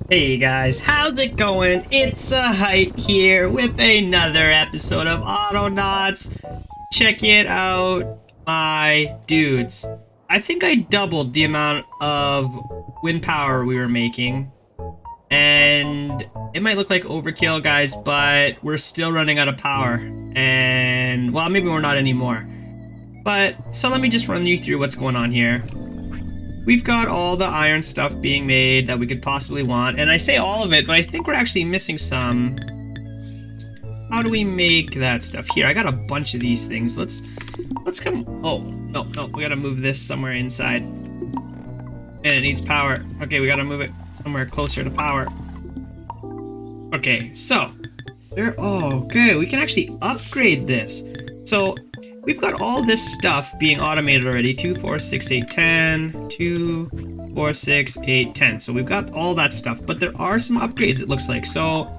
Hey guys, how's it going? It's Zahait here with another episode of Autonauts. Check it out, my dudes. I think I doubled the amount of wind power we were making. And it might look like overkill, guys, but we're still running out of power. And, well, maybe we're not anymore. But, so let me just run you through what's going on here. We've got all the iron stuff being made that we could possibly want, and I say all of it, but I think we're actually missing some. How do we make that stuff? Here, I got a bunch of these things. Let's come. Oh, no, we gotta move this somewhere inside. And it needs power. Okay, we gotta move it somewhere closer to power. Okay, so there. Oh, okay, we can actually upgrade this. So we've got all this stuff being automated already. 2, 4, 6, 8, 10. 2, 4, 6, 8, 10. So we've got all that stuff, but there are some upgrades, it looks like. So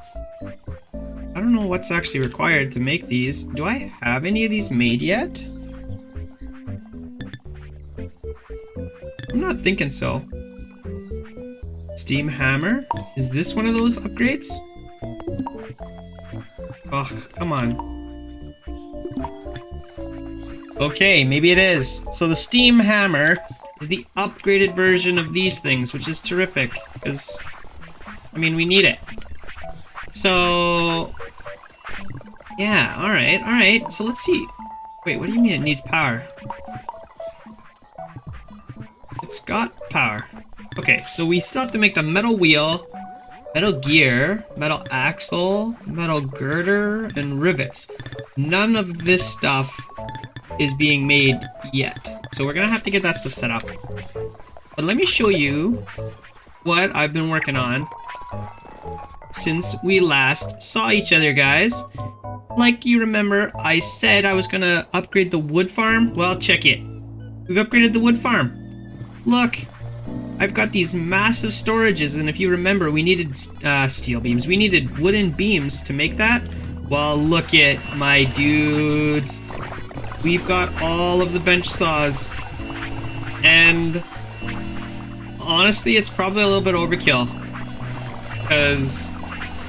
I don't know what's actually required to make these. Do I have any of these made yet? I'm not thinking so. Steam hammer? Is this one of those upgrades? Oh, come on. Okay, maybe it is. So the steam hammer is the upgraded version of these things, which is terrific, because, I mean, we need it. So, yeah, alright. So let's see. Wait, what do you mean it needs power? It's got power. Okay, so we still have to make the metal wheel, metal gear, metal axle, metal girder, and rivets. None of this stuff is being made yet. So we're gonna have to get that stuff set up. But let me show you what I've been working on since we last saw each other, guys. Like you remember, I said I was gonna upgrade the wood farm. Well, check it. We've upgraded the wood farm. Look, I've got these massive storages, and if you remember, we needed steel beams. We needed wooden beams to make that. Well, look at my dudes. We've got all of the bench saws, and honestly, it's probably a little bit overkill, because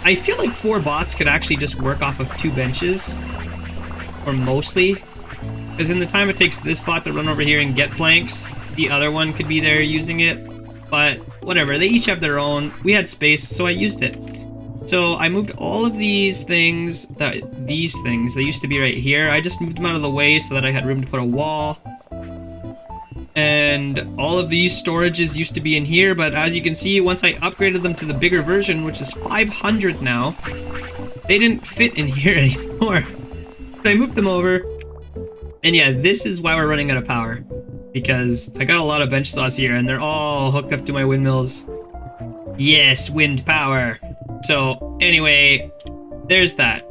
I feel like 4 bots could actually just work off of 2 benches, or mostly, because in the time it takes this bot to run over here and get planks, the other one could be there using it, but whatever, they each have their own. We had space, so I used it. So I moved all of these things, they used to be right here. I just moved them out of the way so that I had room to put a wall. And all of these storages used to be in here, but as you can see, once I upgraded them to the bigger version, which is 500 now, they didn't fit in here anymore. So I moved them over. And yeah, this is why we're running out of power. Because I got a lot of bench saws here, and they're all hooked up to my windmills. Yes, wind power. So anyway, there's that.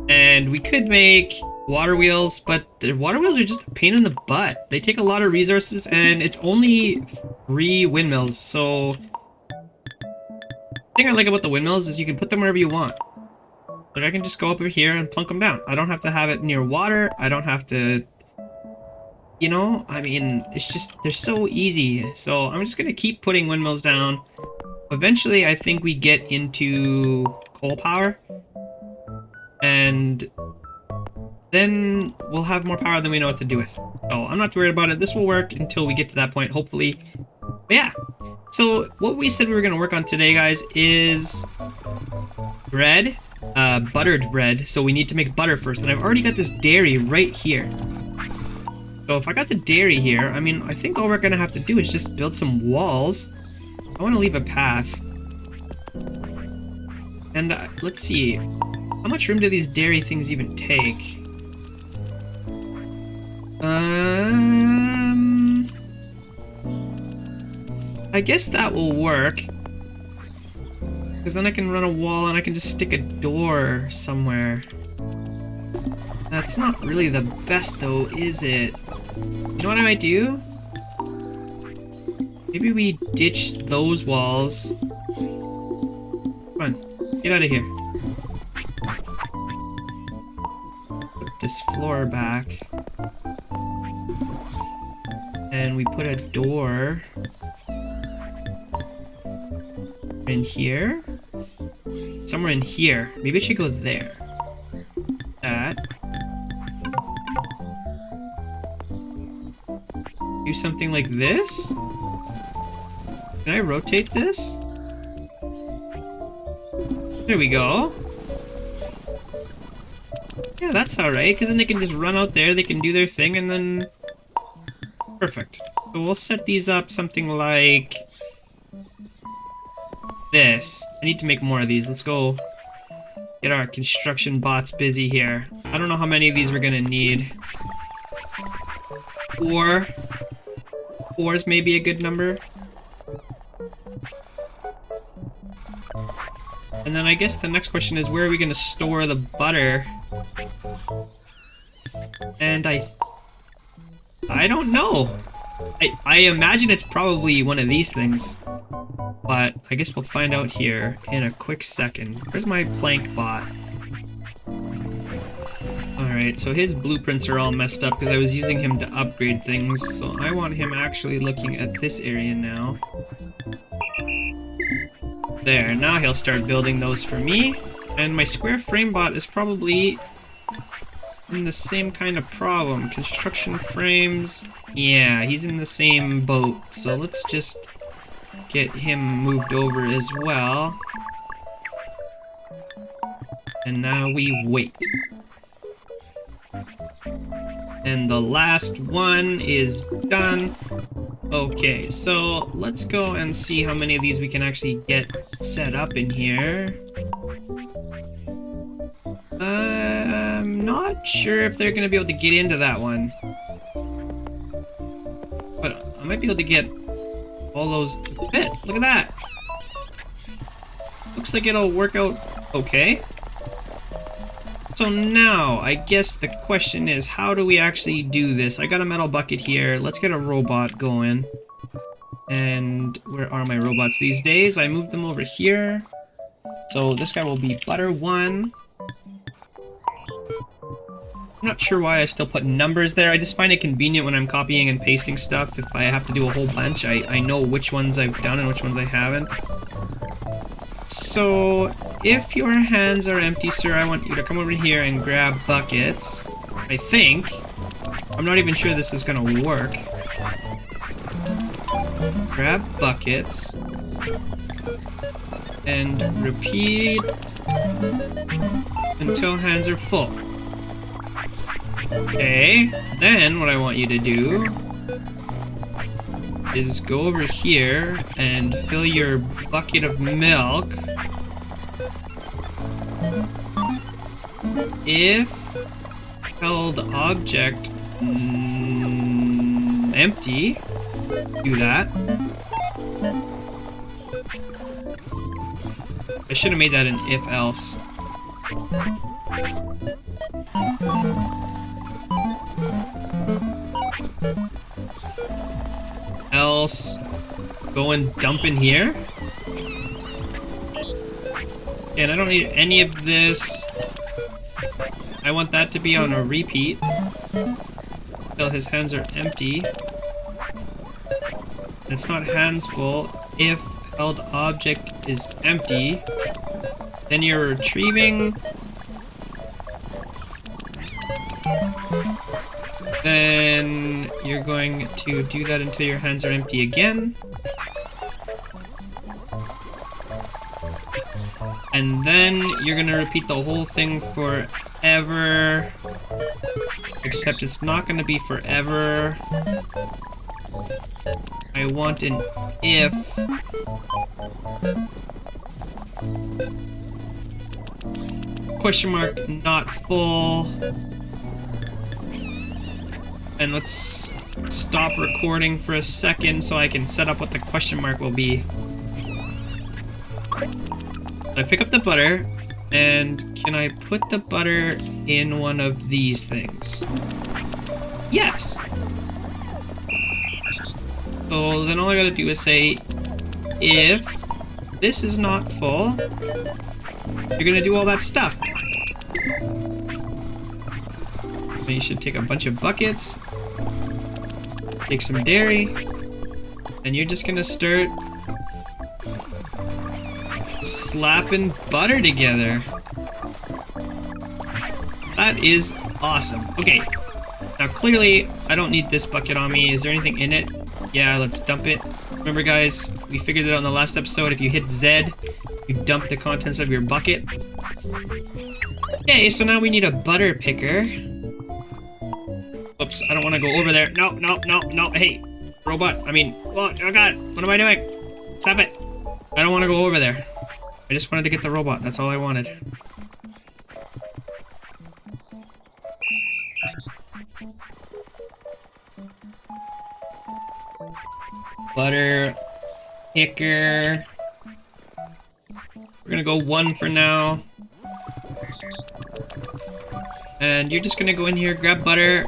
And we could make water wheels, but the water wheels are just a pain in the butt. They take a lot of resources, and it's only 3 windmills. So the thing I like about the windmills is you can put them wherever you want. Like, I can just go up over here and plunk them down. I don't have to have it near water. I don't have to, you know, I mean, it's just, they're so easy. So I'm just gonna keep putting windmills down. Eventually, I think we get into coal power, and then we'll have more power than we know what to do with. So I'm not too worried about it. This will work until we get to that point, hopefully. But yeah, so what we said we were going to work on today, guys, is bread, buttered bread. So we need to make butter first, and I've already got this dairy right here. So if I got the dairy here, I mean, I think all we're going to have to do is just build some walls. I want to leave a path. And let's see. How much room do these dairy things even take? I guess that will work. Because then I can run a wall and I can just stick a door somewhere. That's not really the best though, is it? You know what I might do? Maybe we ditch those walls. Come on, get out of here. Put this floor back. And we put a door In here? Somewhere in here. Maybe it should go there. That. Do something like this? Can I rotate this? There we go. Yeah, that's alright, because then they can just run out there, they can do their thing, and then... Perfect. So we'll set these up something like... this. I need to make more of these. Let's go get our construction bots busy here. I don't know how many of these we're gonna need. Four. Four is maybe a good number. And then I guess the next question is, where are we gonna store the butter? And I don't know. I imagine it's probably one of these things. But I guess we'll find out here in a quick second. Where's my plank bot? Alright, so his blueprints are all messed up because I was using him to upgrade things. So I want him actually looking at this area now. There, now he'll start building those for me. And my square frame bot is probably in the same kind of problem. Construction frames. Yeah, he's in the same boat. So let's just get him moved over as well. And now we wait. And the last one is done. Okay, so let's go and see how many of these we can actually get set up in here. I'm not sure if they're gonna be able to get into that one. But I might be able to get all those to fit. Look at that. Looks like it'll work out okay. So now, I guess the question is, how do we actually do this? I got a metal bucket here. Let's get a robot going. And where are my robots these days? I moved them over here. So this guy will be butter 1. I'm not sure why I still put numbers there. I just find it convenient when I'm copying and pasting stuff. If I have to do a whole bunch, I know which ones I've done and which ones I haven't. So, if your hands are empty, sir, I want you to come over here and grab buckets. I think. I'm not even sure this is gonna work. Grab buckets. And repeat until hands are full. Okay, then what I want you to do is go over here and fill your bucket of milk. If held object empty, do that. I should have made that an if else. Else, go and dump in here. And I don't need any of this. I want that to be on a repeat until his hands are empty. It's not hands full. If held object is empty, then you're retrieving. Then you're going to do that until your hands are empty again. And then you're gonna repeat the whole thing forever. Except it's not gonna be forever. I want an if. Question mark, not full. And let's stop recording for a second so I can set up what the question mark will be. I pick up the butter, and can I put the butter in one of these things? Yes! So then all I gotta do is say, if this is not full, you're gonna do all that stuff. And you should take a bunch of buckets, take some dairy, and you're just gonna start slapping butter together. That is awesome. Okay, now clearly I don't need this bucket on me. Is there anything in it? Yeah, let's dump it. Remember guys, we figured it out in the last episode. If you hit Z, you dump the contents of your bucket. Okay, so now we need a butter picker. Oops, I don't want to go over there. No, no, no, no. Hey, robot. I mean, oh god, what am I doing? Stop it. I don't want to go over there. I just wanted to get the robot. That's all I wanted. Butter picker. We're gonna go 1 for now. And you're just gonna go in here, grab butter.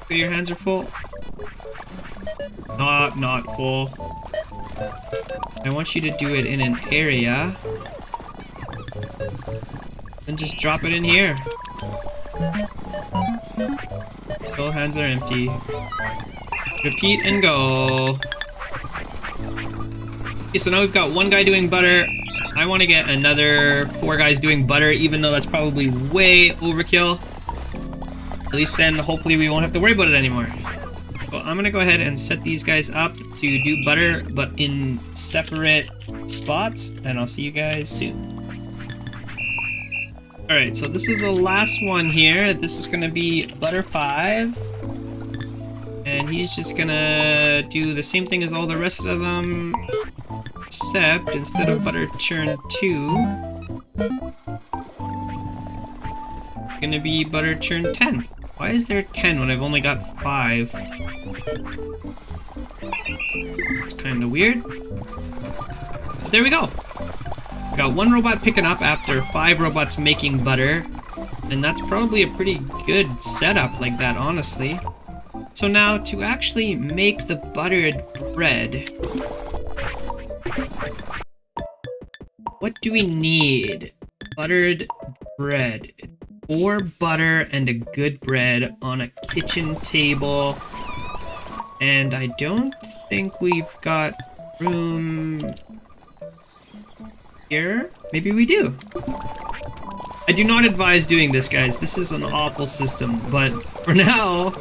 Your hands are full. Not full. I want you to do it in an area. And just drop it in here. Both hands are empty. Repeat and go. Okay, so now we've got 1 guy doing butter. I want to get another 4 guys doing butter, even though that's probably way overkill. At least then, hopefully, we won't have to worry about it anymore. Well, I'm gonna go ahead and set these guys up to do butter, but in separate spots, and I'll see you guys soon. Alright, so this is the last one here. This is gonna be butter 5. And he's just gonna do the same thing as all the rest of them, except instead of butter churn 2, it's gonna be butter churn 10. Why is there 10 when I've only got 5? It's kind of weird. But there we go. We got 1 robot picking up after 5 robots making butter. And that's probably a pretty good setup like that, honestly. So now, to actually make the buttered bread, what do we need? Buttered bread. 4 butter and a good bread on a kitchen table. And I don't think we've got room here. Maybe we do. I do not advise doing this, guys. This is an awful system, but for now,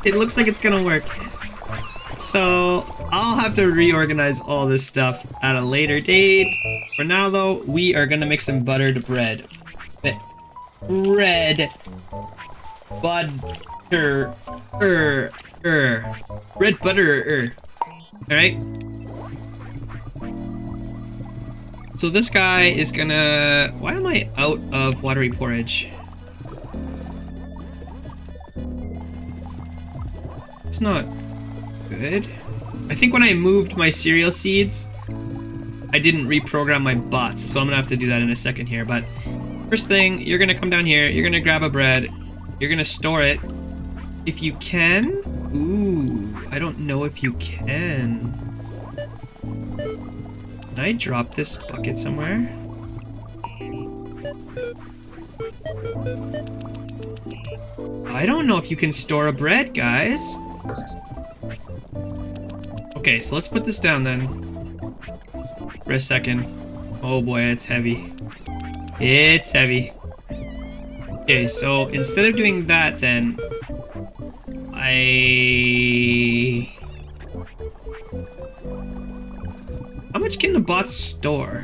it looks like it's gonna work. So I'll have to reorganize all this stuff at a later date. For now, though, we are gonna make some buttered bread. Bread butter bread butter. Alright, so this guy is gonna, why am I out of watery porridge? It's not good. I think when I moved my cereal seeds, I didn't reprogram my bots, so I'm gonna have to do that in a second here. But first thing, you're gonna come down here, you're gonna grab a bread, you're gonna store it. If you can? Ooh, I don't know if you can. Can I drop this bucket somewhere? I don't know if you can store a bread, guys. Okay, so let's put this down then. For a second. Oh boy, it's heavy. It's heavy. Okay, so instead of doing that then, how much can the bots store?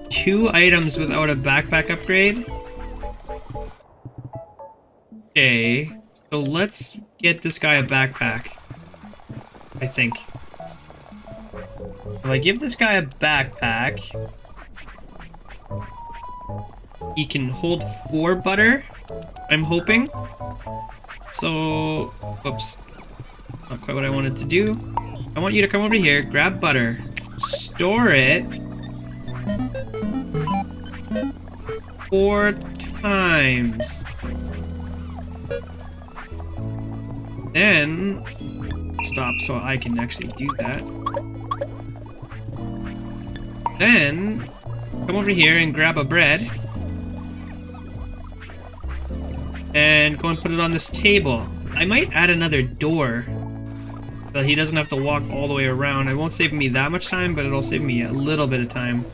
Two items without a backpack upgrade? Okay, so let's get this guy a backpack, I think. If I give this guy a backpack, he can hold 4 butter, I'm hoping. So, whoops, not quite what I wanted to do. I want you to come over here, grab butter, store it 4 times. Then, stop so I can actually do that. Then, come over here and grab a bread. And go and put it on this table. I might add another door, so he doesn't have to walk all the way around. It won't save me that much time, but it'll save me a little bit of time.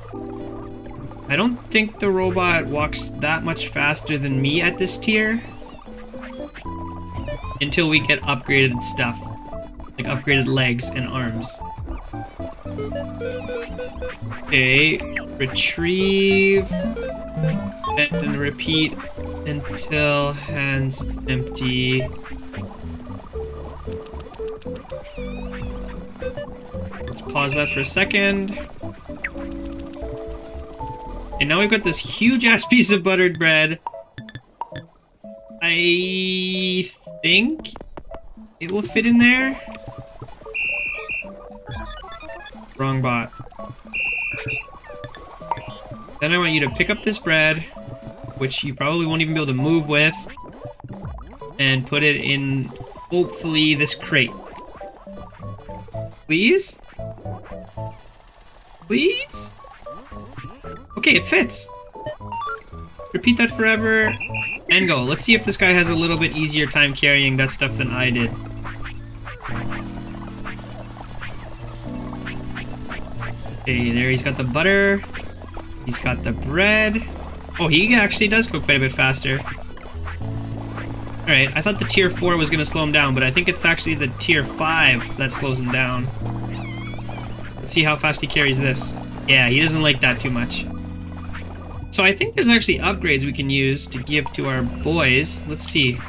I don't think the robot walks that much faster than me at this tier. Until we get upgraded stuff. Like upgraded legs and arms. Okay, retrieve. And repeat until hands empty. Let's pause that for a second. And now we've got this huge ass piece of buttered bread. I think it will fit in there. Wrong bot. Then I want you to pick up this bread, which you probably won't even be able to move with, and put it in, hopefully, this crate. Please? Please? Okay, it fits. Repeat that forever, and go. Let's see if this guy has a little bit easier time carrying that stuff than I did. Okay, there he's got the butter. He's got the bread. Oh, he actually does go quite a bit faster. Alright, I thought the tier 4 was going to slow him down, but I think it's actually the tier 5 that slows him down. Let's see how fast he carries this. Yeah, he doesn't like that too much. So I think there's actually upgrades we can use to give to our boys. Let's see.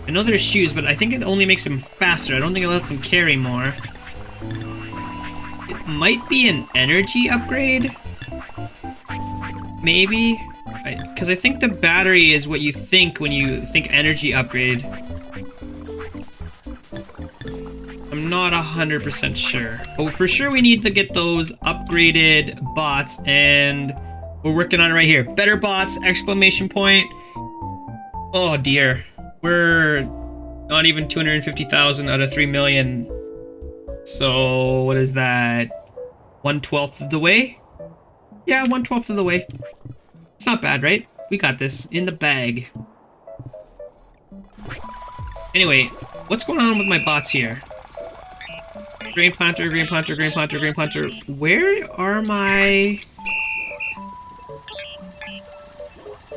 I know there's shoes, but I think it only makes him faster. I don't think it lets him carry more. It might be an energy upgrade. Maybe? Because I think the battery is what you think when you think energy upgrade. I'm not 100% sure. But for sure we need to get those upgraded bots, and we're working on it right here. Better bots, exclamation point. Oh dear. We're not even 250,000 out of 3 million. So what is that? 1/12 of the way? Yeah, 1/12 of the way. It's not bad, right? We got this in the bag. Anyway, what's going on with my bots here? Grain planter, grain planter, grain planter, grain planter. Where are my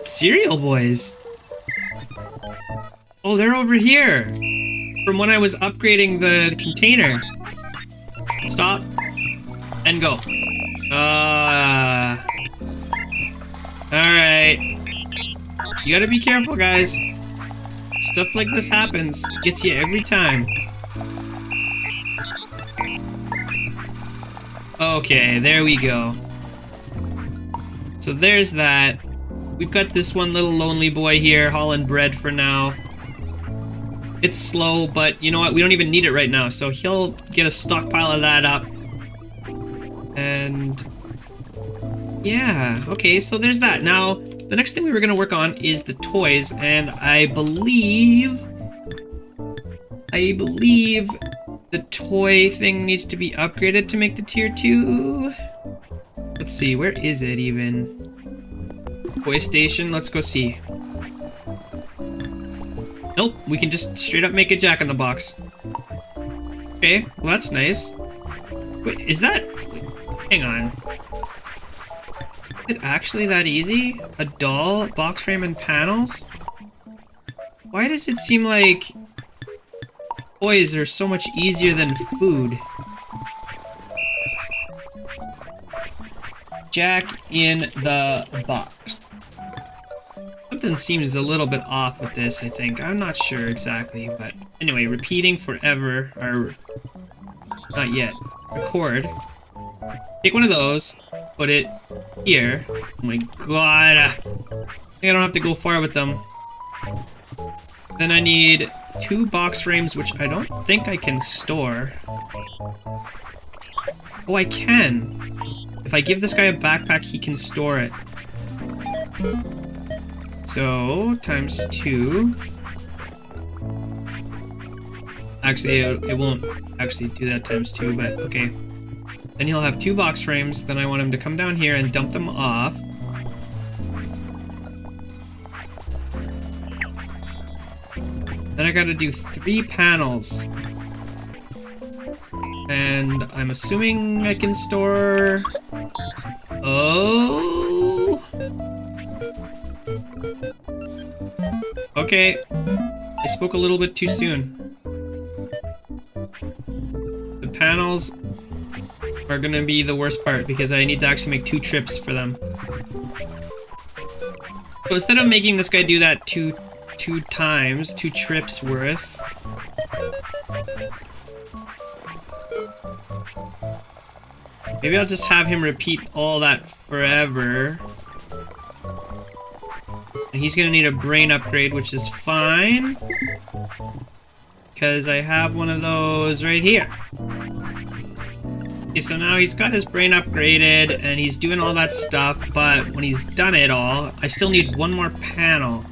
cereal boys? Oh, they're over here. From when I was upgrading the container. Stop. And go. Alright. You gotta be careful, guys. Stuff like this happens. Gets you every time. Okay, there we go. So there's that. We've got this one little lonely boy here hauling bread for now. It's slow, but you know what? We don't even need it right now, so he'll get a stockpile of that up. And yeah, okay, so there's that. Now, the next thing we were going to work on is the toys, and I believe the toy thing needs to be upgraded to make the tier 2. Let's see, where is it even? Toy station, let's go see. Nope, we can just straight up make a Jack in the Box. Okay, well that's nice. Wait, is that... Hang on. Is it actually that easy? A doll, box frame, and panels? Why does it seem like toys are so much easier than food? Jack in the Box. Something seems a little bit off with this, I think. I'm not sure exactly, but anyway, repeating forever, or not yet. Record. Take one of those, put it here. Oh my god. I think I don't have to go far with them. Then I need 2 box frames, which I don't think I can store. Oh, I can. If I give this guy a backpack, he can store it. So, times 2. Actually, it won't actually do that times 2, but okay. Then he'll have 2 box frames. Then I want him to come down here and dump them off. Then I gotta do 3 panels. And I'm assuming I can store... Oh! Okay. I spoke a little bit too soon. The panels are gonna be the worst part because I need to actually make 2 trips for them. So instead of making this guy do that two times, 2 trips worth, maybe I'll just have him repeat all that forever. And he's gonna need a brain upgrade, which is fine, because I have one of those right here. Okay, so now he's got his brain upgraded and he's doing all that stuff, but when he's done it all, I still need 1 more panel.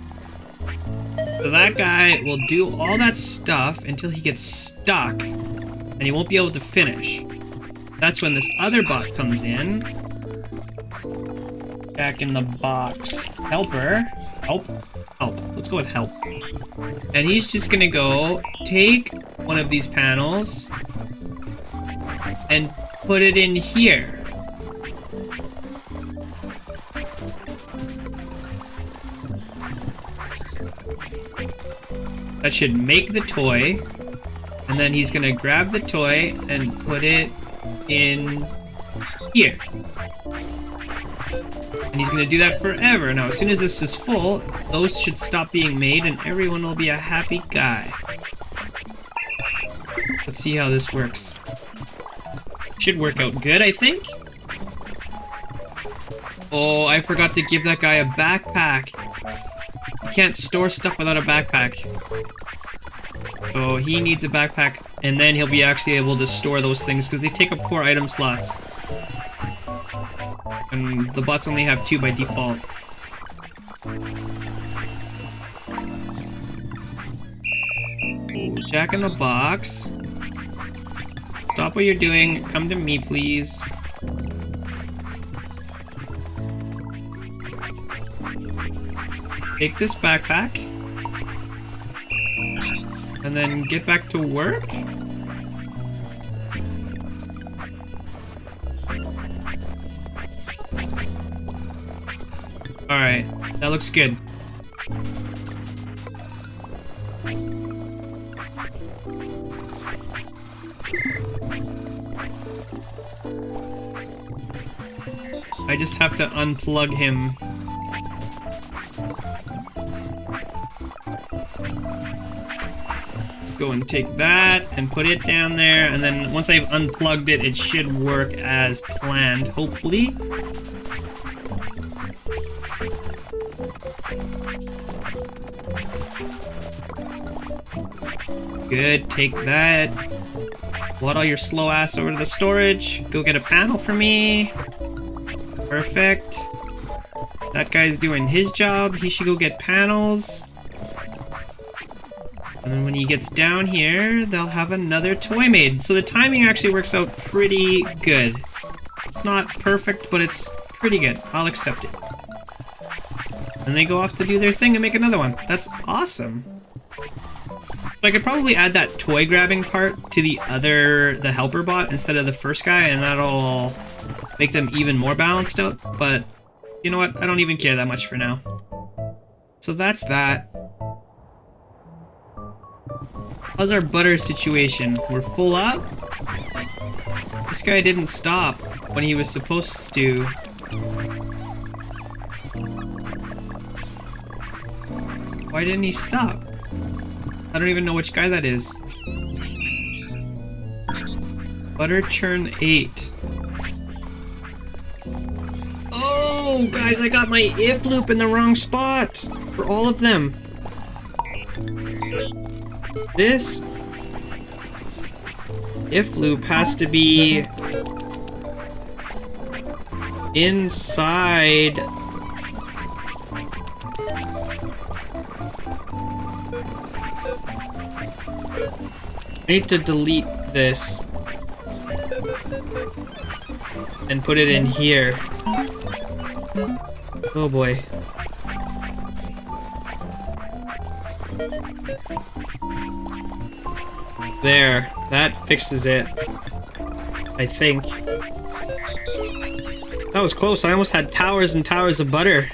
So that guy will do all that stuff until he gets stuck and he won't be able to finish. That's when this other bot comes in. Back in the box. Helper. Help. Help. Let's go with help. And he's just gonna go take one of these panels and put it in here. That should make the toy. And then he's gonna grab the toy and put it in here. And he's gonna do that forever. Now, as soon as this is full, those should stop being made and everyone will be a happy guy. Let's see how this works. Should work out good, I think. Oh, I forgot to give that guy a backpack. You can't store stuff without a backpack. So he needs a backpack, and then he'll be actually able to store those things, because they take up 4 item slots. And the bots only have 2 by default. Oh, Jack in the Box. Stop what you're doing. Come to me, please. Take this backpack. And then get back to work? Alright, that looks good. I just have to unplug him. Let's go and take that and put it down there, and then once I've unplugged it, it should work as planned, hopefully. Good, take that. Waddle your slow ass over to the storage. Go get a panel for me. Perfect. That guy's doing his job. He should go get panels. And then when he gets down here, they'll have another toy made. So the timing actually works out pretty good. It's not perfect, but it's pretty good. I'll accept it. And they go off to do their thing and make another one. That's awesome. So I could probably add that toy grabbing part to the helper bot instead of the first guy, and that'll make them even more balanced out. But you know what? I don't even care that much for now. So that's that. How's our butter situation? We're full up? This guy didn't stop when he was supposed to. Why didn't he stop? I don't even know which guy that is. Butter churn 8. Oh, guys, I got my if loop in the wrong spot for all of them. This if loop has to be inside. I need to delete this and put it in here. Oh boy. There, that fixes it. I think. That was close. I almost had towers and towers of butter.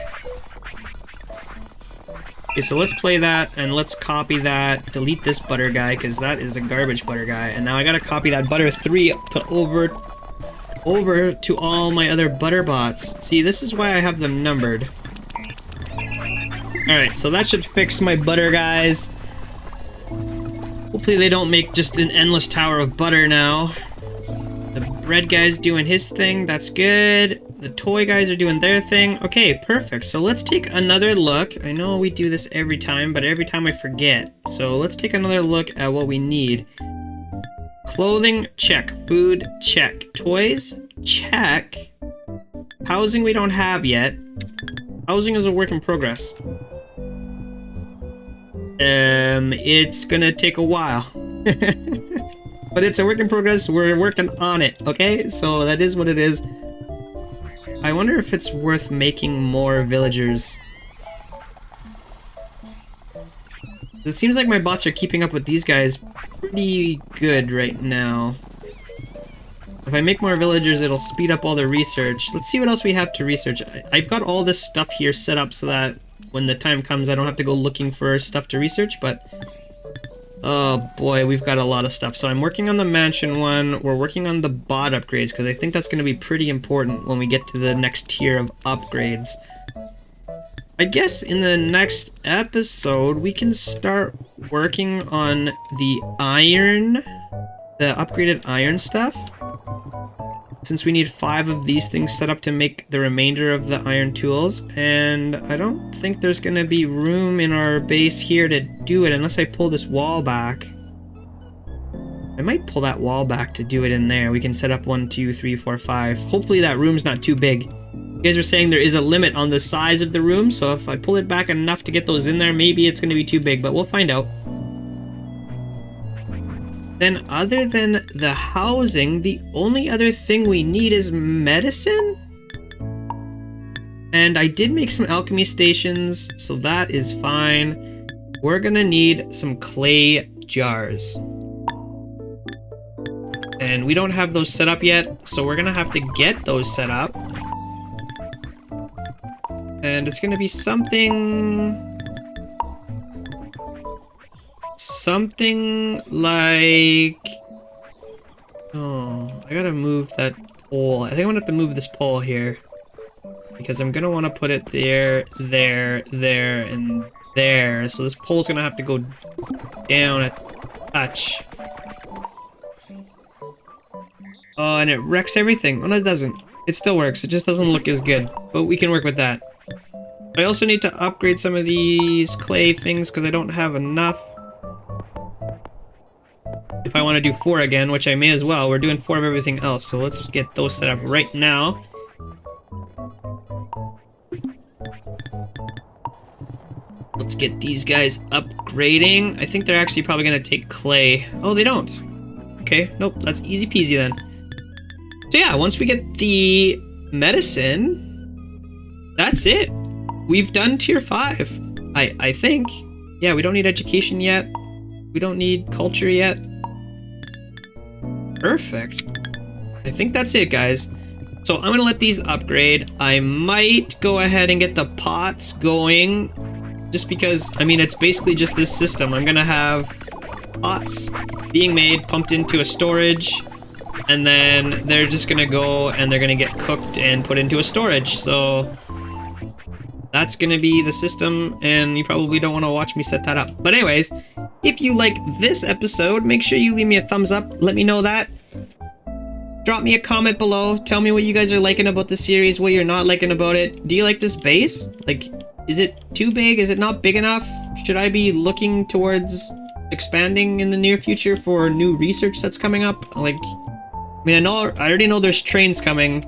Okay, so let's play that, and let's copy that. Delete this butter guy, because that is a garbage butter guy. And now I gotta copy that butter 3 to over to all my other butter bots. See, this is why I have them numbered. Alright, so that should fix my butter guys. Hopefully they don't make just an endless tower of butter now. The bread guy's doing his thing, that's good. The toy guys are doing their thing. Okay, perfect. So let's take another look. I know we do this every time, but every time I forget. So let's take another look at what we need. Clothing, check. Food, check. Toys, check. Housing we don't have yet. Housing is a work in progress. It's gonna take a while. But it's a work in progress, we're working on it, okay? So that is what it is. I wonder if it's worth making more villagers. It seems like my bots are keeping up with these guys pretty good right now. If I make more villagers, it'll speed up all the research. Let's see what else we have to research. I've got all this stuff here set up so that when the time comes, I don't have to go looking for stuff to research, but... oh boy, we've got a lot of stuff. So I'm working on the mansion one. We're working on the bot upgrades because I think that's going to be pretty important when we get to the next tier of upgrades. I guess in the next episode, we can start working on the iron, the upgraded iron stuff. Since we need 5 of these things set up to make the remainder of the iron tools, and I don't think there's gonna be room in our base here to do it unless I pull this wall back. I might pull that wall back to do it in there. We can set up 1, 2, 3, 4, 5. Hopefully that room's not too big. You guys are saying there is a limit on the size of the room, so if I pull it back enough to get those in there, maybe it's gonna be too big, but we'll find out. Then other than the housing, the only other thing we need is medicine? And I did make some alchemy stations, so that is fine. We're gonna need some clay jars. And we don't have those set up yet, so we're gonna have to get those set up. And it's gonna be something like... oh, I gotta move that pole. I think I'm gonna have to move this pole here. Because I'm gonna want to put it there, there, there, and there. So this pole's gonna have to go down a touch. Oh, and it wrecks everything. Well, no, it doesn't. It still works. It just doesn't look as good. But we can work with that. I also need to upgrade some of these clay things because I don't have enough. If I want to do 4 again, which I may as well, we're doing 4 of everything else, so let's get those set up right now. Let's get these guys upgrading. I think they're actually probably going to take clay. Oh, they don't. Okay, nope, that's easy peasy then. So yeah, once we get the medicine, that's it. We've done tier 5, I think. Yeah, we don't need education yet. We don't need culture yet. Perfect. I think that's it, guys. So I'm gonna let these upgrade. I might go ahead and get the pots going, just because, I mean, it's basically just this system. I'm gonna have pots being made, pumped into a storage, and then they're just gonna go and they're gonna get cooked and put into a storage. So that's gonna be the system, and you probably don't want to watch me set that up. But anyways, if you like this episode, make sure you leave me a thumbs up. Let me know that. Drop me a comment below. Tell me what you guys are liking about the series, what you're not liking about it. Do you like this base? Like, is it too big? Is it not big enough? Should I be looking towards expanding in the near future for new research that's coming up? Like, I mean, I already know there's trains coming,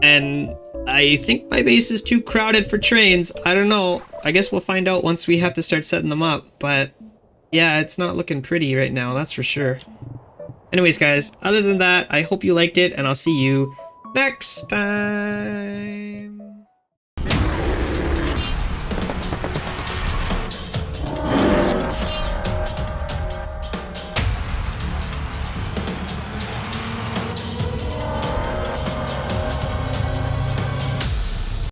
and I think my base is too crowded for trains. I don't know. I guess we'll find out once we have to start setting them up. But yeah, it's not looking pretty right now, that's for sure. Anyways, guys, other than that, I hope you liked it, and I'll see you next time.